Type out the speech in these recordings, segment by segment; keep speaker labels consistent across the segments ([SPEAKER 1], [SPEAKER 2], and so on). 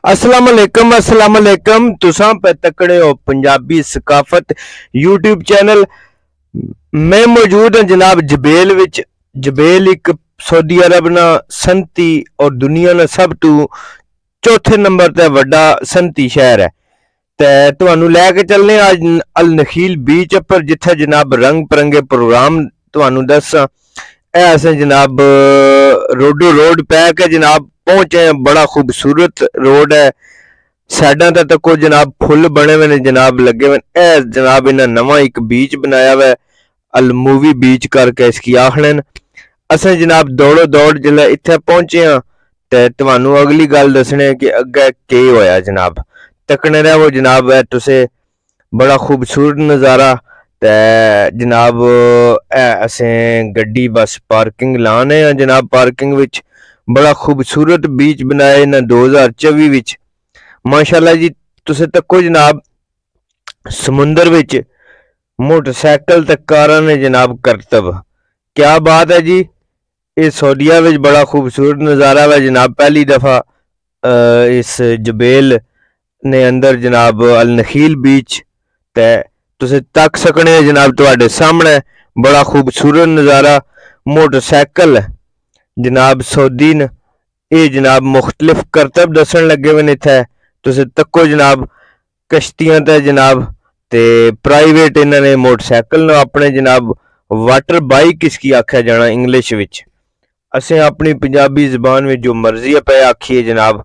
[SPEAKER 1] अस्सलाम वालेकुम तुसां पे तकड़े हो पंजाबी सकाफत यूट्यूब चैनल। मैं मौजूद हूं जनाब जबेल विच। जबेल एक सऊदी अरब ना संती और दुनिया ना सब तो चौथे नंबर ते वड्डा संती शहर है। ते तुहानू लैके चलने आज अल नखील बीच पर जिथे जनाब रंग बिरंगे प्रोग्राम तुहानू दस्सां। असें जनाब रोडो रोड पैक है जनाब पहुंचे हैं। बड़ा खूबसूरत रोड है। साइडा तक जनाब फुल बने हुए ने जनाब लगे हुए। जनाब इन्हें नवा एक बीच बनाया हुआ है अल मूवी बीच करके इसकी आखने। असें जनाब दौड़ो दौड़ जिले इत्थे पहुंचे हाँ ते तुहानू अगली गल दसने कि अगे के होया जनाब। तकने रहो जनाब है तुसे बड़ा खूबसूरत नज़ारा। ते जनाब असें गड्डी बस पार्किंग लाने हैं जनाब। पार्किंग विच बड़ा खूबसूरत बीच बनाया इन्हें 2024 विच माशाल्लाह जी। तुसे तको जनाब समुंदर विच मोटरसाइकिल ते कारां ने जनाब करतब। क्या बात है जी। ये सऊदीया विच बड़ा खूबसूरत नज़ारा है जनाब। पहली दफ़ा इस जबेल ने अंदर जनाब अल नखील बीच ते तुसे तक सकने जनाब तुहाडे सामने बड़ा खूबसूरत नज़ारा। मोटरसाइकिल जनाब सऊदी न ये जनाब मुख्तलिफ करतब दसन लगे हुए इत्थे। तुसे तको जनाब कश्तियां ते जनाब ते प्राइवेट इन्होंने मोटरसाइकिल न अपने जनाब वाटर बाइक इसकी आख्या जाना इंग्लिश विच। असें अपनी पंजाबी जबान में जो मर्जी पे आखिए जनाब।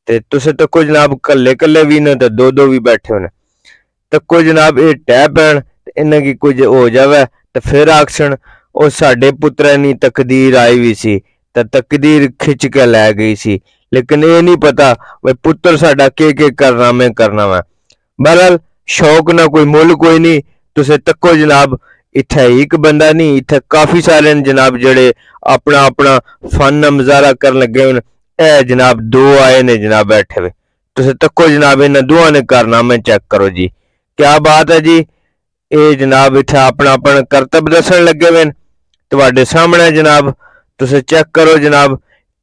[SPEAKER 1] ते तुसे तको जनाब कल्ले कल्ले भी न ते दो भी बैठे होने। तको जनाब ये टैप पैन इन्हें की कुछ हो जावे तो फिर आखसन ओ साडे पुत्रा नी तकदीर आई हुई सी ते तकदीर खिंच के लै गई सी। लेकिन ये नहीं पता भाई पुत्र साडा के करना मैं करना वा। बहरहाल शौक ना कोई मुल कोई नहीं। तुसे तको जनाब इत्थे एक बंदा नहीं इत्थे काफी सारे जनाब जड़े अपना अपना फन मुजाहरा कर लगे हुए। ए जनाब दो आए ने जनाब बैठे हुए। तुसे तको जनाब इन्हें दोवां ने कारनामे चेक करो जी। क्या बात है जी। ये जनाब इत्थे अपना अपना करतब दसन लगे हुए तुहाडे सामने जनाब। तुसे चेक करो जनाब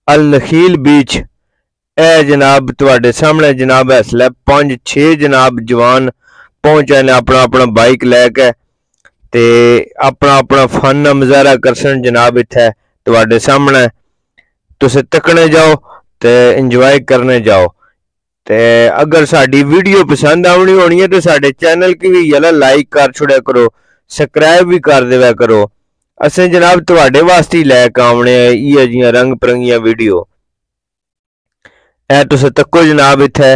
[SPEAKER 1] अल नखील बीच। ए जनाब तुहाडे सामने जनाब इसलै 5-6 जनाब जवान पहुंचे ने अपना अपना बाइक लैके ते अपना अपना फन मुजाहरा करसन जनाब इत्थे तुहाडे सामने। तुसे तकने जाओ ते इंजॉय करने जाओ। ते अगर साडी वीडियो पसंद आवनी होनी है तो साडे चैनल की भी यला लाइक कर छुड़िया करो, सब्सक्राइब भी कर देवा करो। असें जनाब तुहाडे वास्ते लैके आवने इयै जियां रंग बिरंगियां वीडियो। ए तुसे तको जनाब इत्थे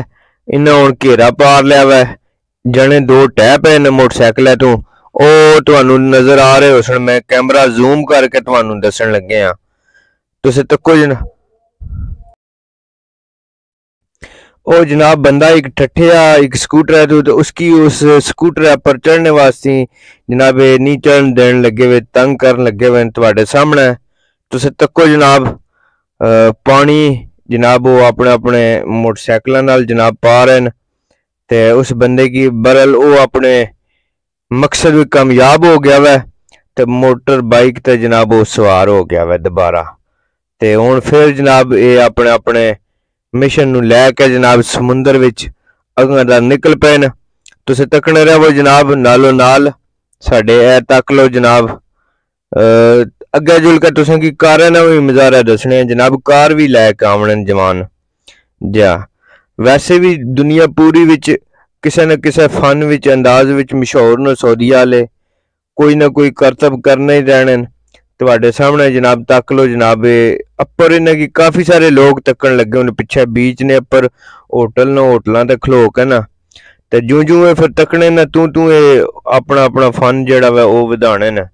[SPEAKER 1] इन्हें हुण घेरा पार लिया वै। जने दो टैप है मोटरसाइकिल तो ओ तुहानू नजर आ रहे हो सन। मैं कैमरा जूम करके तुहानू दसन लगे हाँ। तुसे तको जनाब ओ जनाब बंदा एक ठठिया एक स्कूटर है तो उसकी उस स्कूटर पर चढ़ने वास्ते जनाब नहीं चढ़न देन लगे हुए, तंग करन लगे हुए तुहाडे सामने। तुसे तको जनाब पानी जनाब वो अपने अपने मोटरसाइकिलों नाल जनाब पा रहे हैं। ते उस बंदे की बरल वो अपने मकसद में कामयाब हो गया वै ते मोटर बाइक ते जनाब वो सवार हो गया वै दोबारा। ते हुण फिर जनाब ये अपने अपने मिशन नू लैके जनाब समुंदर विच अगां दा निकल पे न। तुसे तकने रहो जनाब नालों नाल साडे ए तक लो जनाब। अगे जुल के तुसें की कारां दा भी नज़ारा दसने जनाब। कार भी लैके आवने जवान जा। वैसे भी दुनिया पूरी विच किसे न किसे फन विच अंदाज विच मशहूर न सऊदीया वाले। कोई ना कोई करतब करने ही रहने। तुहाडे सामने जनाब तक लो जनाब अपर इन्हें की काफी सारे लोग तकन लगे उन्हें पिछे बीच ने अपर होटल न होटलों ते खलो के ना ते जूं जूं फिर तकने न तू अपना अपना फन जेड़ा वा वो वधाने न।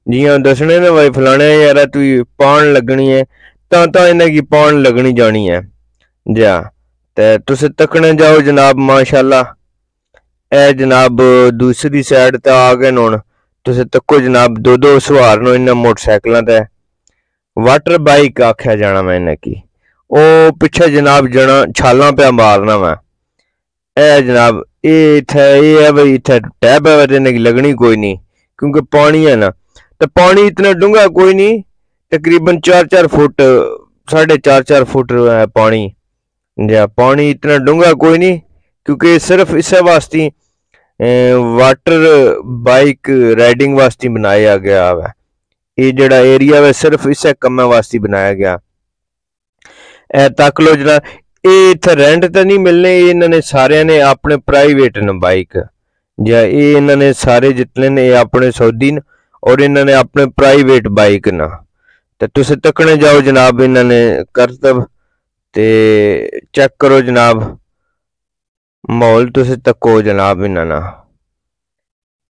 [SPEAKER 1] जियां दसने न भाई फलाने यार तू पान लगनी है ता इन्हें की पान लगनी जानी है जा। ते तुसे तकने जाओ जनाब माशाल्लाह। ए जनाब दूसरी साइड ते आ गए हुण। तुसे तको जनाब दो सवार नो इन्हें मोटरसाइकिलों ते वाटर बाइक आख्या जाना मैं इन्हें की। ओ पिछे जनाब जना छालां पे मारना मैं। ए जनाब ये इत्थे ये है भाई इत्थे टैप है ते इन्हें की लगनी कोई नहीं क्योंकि पानी है ना। तो पानी इतना डूंगा कोई नहीं तकरीबन 4-4 फुट 4.5 फुट है पानी या पानी इतना डूंगा कोई नहीं, क्योंकि सिर्फ इस वास्ते वाटर बाइक राइडिंग वास्ते बनाया गया है। ये जड़ा एरिया है सिर्फ इस कम वास्ते बनाया गया। ए तक लो जरा, ये इत्थे रेंट तो नहीं मिलने, इन्होंने सारे ने अपने प्राइवेट न बाइक, या ये इन्होंने सारे जितने ने अपने सऊदी न, और इन्होंने अपने प्राइवेट बाइक ना। तो तुस तकने जाओ जनाब, इन्होंने करतब ते चेक करो जनाब, माहौल तुस तको जनाब इन्होंने।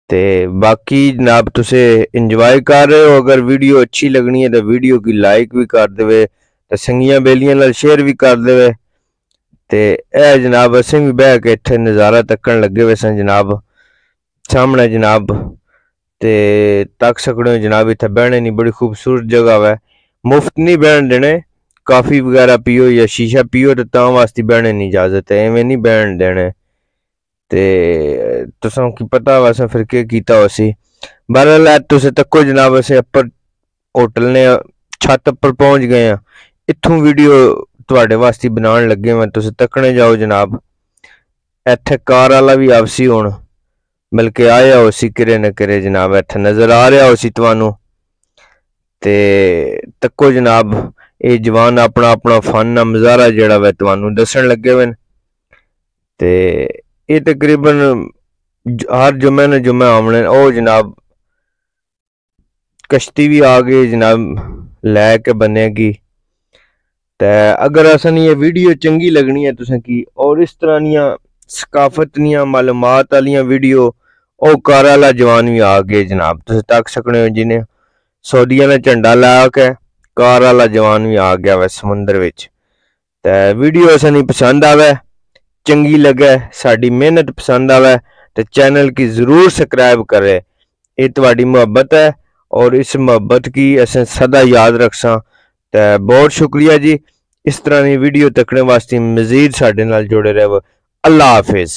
[SPEAKER 1] ते बाकी जनाब तुसे इंजॉय कर रहे हो। अगर वीडियो अच्छी लगनी है तो वीडियो की लाइक भी कर देवे, तो संगियां बेलियां नाल शेयर भी कर देवे। ते ए जनाब असें भी बह के इत्थे नज़ारा तकन लगे हुए सन जनाब, सामने जनाब, ते तक सकते हो जनाब। इत्थे बहने नहीं, बड़ी खूबसूरत जगह है, मुफ्त नहीं बहन देने, काफ़ी वगैरह पियो या शीशा पियो तो तां वास्ते बहने नहीं इजाजत है, एवें नहीं बहन देने। ते तुसां की पता वैसे फिर के कीता उसी। बहरहाल तुसे तको जनाब, असें अपर होटल ने छत पर पहुंच गए हैं, इत्थों वीडियो तुहाडे वास्ते बनाने लगे मैं, तुसे तकने जाओ जनाब। इत्थे कार वाला भी आपसी हुण बल्कि आया उसी किरे न किरे जनाब, इत्थे नजर आ रहा उसी तुहानू। ते तको जनाब, ये जवान अपना अपना फन मज़ारा जड़ा वै तुहानू दसन लगे हुए। ते ये तकरीबन हर जुम्मे न जुम्मे आमने। ओ जनाब कश्ती भी आ गई जनाब लैके बनेगी। ते अगर असन ये वीडियो चंगी लगनी है तुसें की, और इस तरह दियां सकाफत दियां मालूमात वालियां वीडियो, ओ कार वाला जवान भी आ गए जनाब, तुस तक सकने हो जिन्हें सऊदिया ने झंडा ला के कार वाला जवान भी आ गया वै समुंदर विच। ते वीडियो असें पसंद आवे, चंगी लगे, साड़ी मेहनत पसंद आवे तो चैनल की ज़रूर सब्सक्राइब करे। ये तुम्हारी मोहब्बत है और इस मोहब्बत की असें सदा याद रखसा। तो बहुत शुक्रिया जी। इस तरह की वीडियो तकने वास्ते मजीद साडे नाल जुड़े रहो। अल्लाह हाफिज।